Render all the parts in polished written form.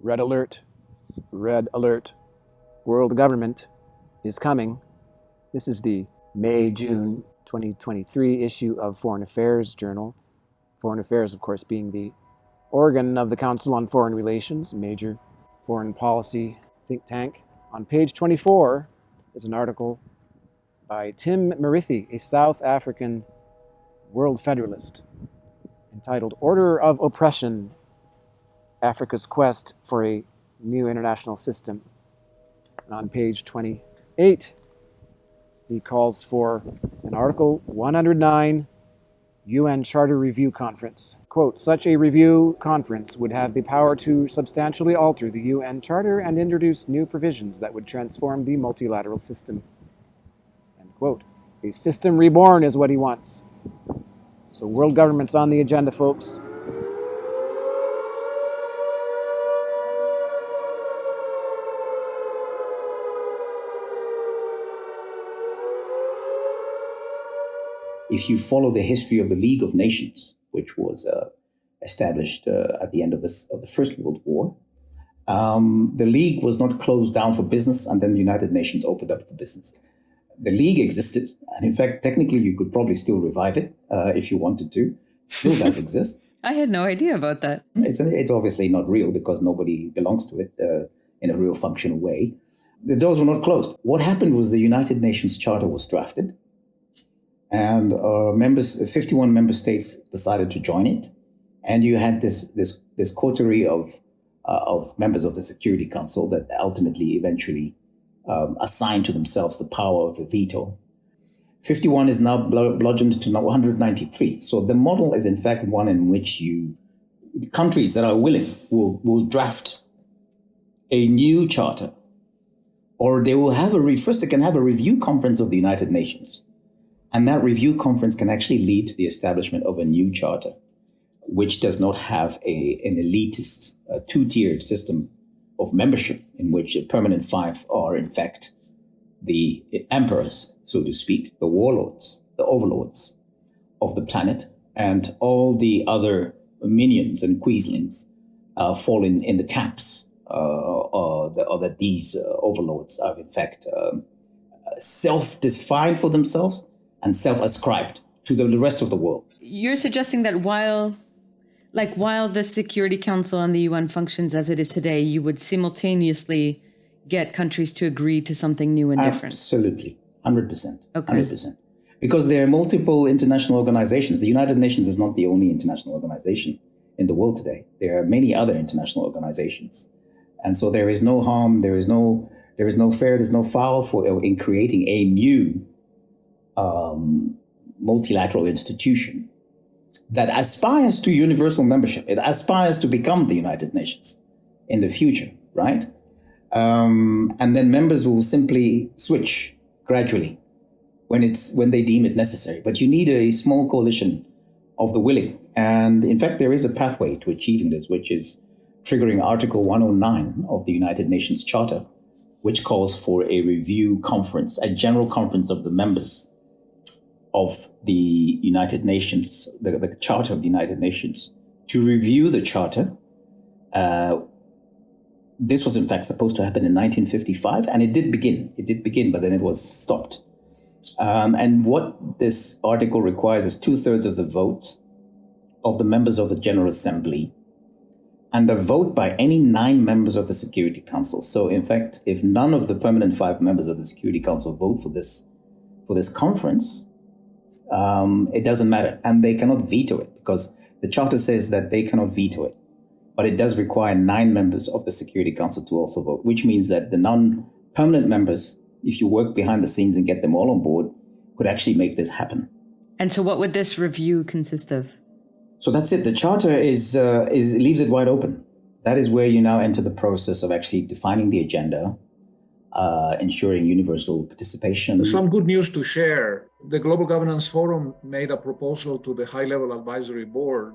Red alert, red alert. World government is coming. This is the May-June 2023 issue of Foreign Affairs Journal. Foreign Affairs, of course, being the organ of the Council on Foreign Relations, major foreign policy think tank. On page 24 is an article by Tim Murithi, a South African world federalist, entitled Order of Oppression, Africa's Quest for a New International System. And on page 28, he calls for an Article 109 UN Charter Review Conference. Quote, such a review conference would have the power to substantially alter the UN Charter and introduce new provisions that would transform the multilateral system. End quote. A system reborn is what he wants. So world government's on the agenda, folks. If you follow the history of the League of Nations, which was established at the end of the First World War, the League was not closed down for business, and then the United Nations opened up for business. The League existed, and in fact, technically, you could probably still revive it if you wanted to. It still does exist. I had no idea about that. It's obviously not real because nobody belongs to it in a real functional way. The doors were not closed. What happened was the United Nations Charter was drafted, and 51 member states decided to join it, and you had this coterie of members of the Security Council that ultimately, eventually, assigned to themselves the power of the veto. 51 is now bludgeoned to 193. So the model is in fact one in which countries that are willing will draft a new charter, or they will have first they can have a review conference of the United Nations. And that review conference can actually lead to the establishment of a new charter, which does not have an elitist, two-tiered system of membership in which the permanent five are, in fact, the emperors, so to speak, the warlords, the overlords of the planet, and all the other minions and queaslings fall in the camps, or that these overlords are, in fact, self-defined for themselves and self-ascribed to the rest of the world. You're suggesting that while the Security Council and the UN functions as it is today, you would simultaneously get countries to agree to something new and different? Absolutely. 100%. Okay. 100%. Because there are multiple international organizations. The United Nations is not the only international organization in the world today. There are many other international organizations. And so there is no harm, there is no fair, there's no foul in creating a new multilateral institution that aspires to universal membership. It aspires to become the United Nations in the future, right? And then members will simply switch gradually when they deem it necessary. But you need a small coalition of the willing. And in fact, there is a pathway to achieving this, which is triggering Article 109 of the United Nations Charter, which calls for a review conference, a general conference of the members of the United Nations, the Charter of the United Nations, to review the Charter. This was in fact supposed to happen in 1955, and it did begin, but then it was stopped. And what this article requires is 2/3 of the vote of the members of the General Assembly, and the vote by any 9 members of the Security Council. So in fact, if none of the permanent 5 members of the Security Council vote for this conference, it doesn't matter. And they cannot veto it because the Charter says that they cannot veto it. But it does require 9 members of the Security Council to also vote, which means that the non-permanent members, if you work behind the scenes and get them all on board, could actually make this happen. And so what would this review consist of? So that's it. The Charter leaves it wide open. That is where you now enter the process of actually defining the agenda, ensuring universal participation. There's some good news to share. The Global Governance Forum made a proposal to the High-Level Advisory Board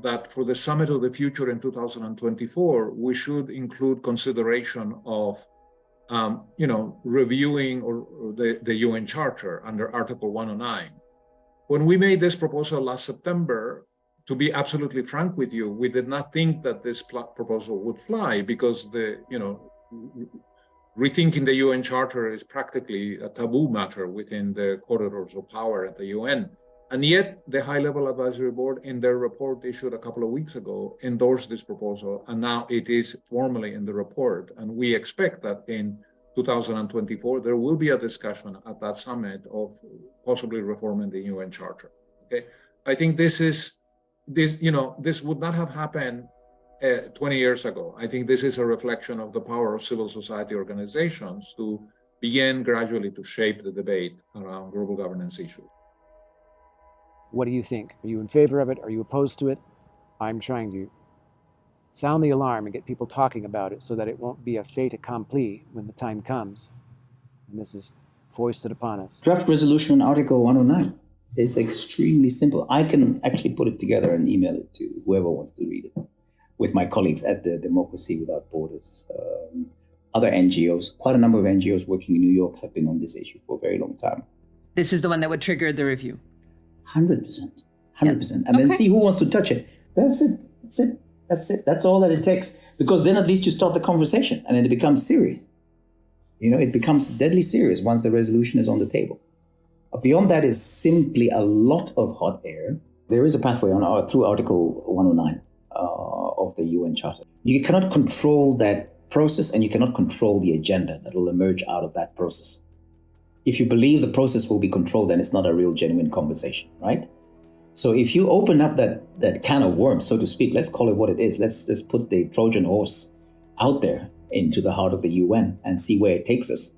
that for the Summit of the Future in 2024, we should include consideration of, reviewing the UN Charter under Article 109. When we made this proposal last September, to be absolutely frank with you, we did not think that this proposal would fly because rethinking the UN Charter is practically a taboo matter within the corridors of power at the UN. And yet the High-Level Advisory Board, in their report issued a couple of weeks ago, endorsed this proposal, and now it is formally in the report. And we expect that in 2024, there will be a discussion at that summit of possibly reforming the UN Charter. Okay, I think this would not have happened 20 years ago. I think this is a reflection of the power of civil society organizations to begin gradually to shape the debate around global governance issues. What do you think? Are you in favor of it? Are you opposed to it? I'm trying to sound the alarm and get people talking about it so that it won't be a fait accompli when the time comes. And this is foisted upon us. Draft resolution on Article 109 is extremely simple. I can actually put it together and email it to whoever wants to read it, with my colleagues at the Democracy Without Borders. Other NGOs, quite a number of NGOs working in New York have been on this issue for a very long time. This is the one that would trigger the review. 100%. And then see who wants to touch it. That's it. That's all that it takes. Because then at least you start the conversation and then it becomes serious. It becomes deadly serious once the resolution is on the table. Beyond that is simply a lot of hot air. There is a pathway through Article 109 of the UN Charter. You cannot control that process and you cannot control the agenda that will emerge out of that process. If you believe the process will be controlled, then it's not a real genuine conversation, right? So if you open up that can of worms, so to speak, let's call it what it is. Let's put the Trojan horse out there into the heart of the UN and see where it takes us.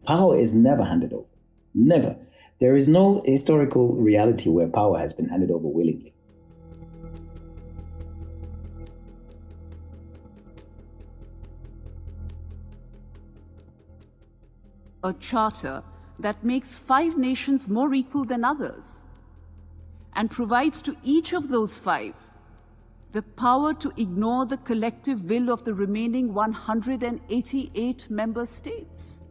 Power is never handed over. Never. There is no historical reality where power has been handed over willingly. A charter that makes 5 nations more equal than others and provides to each of those 5 the power to ignore the collective will of the remaining 188 member states.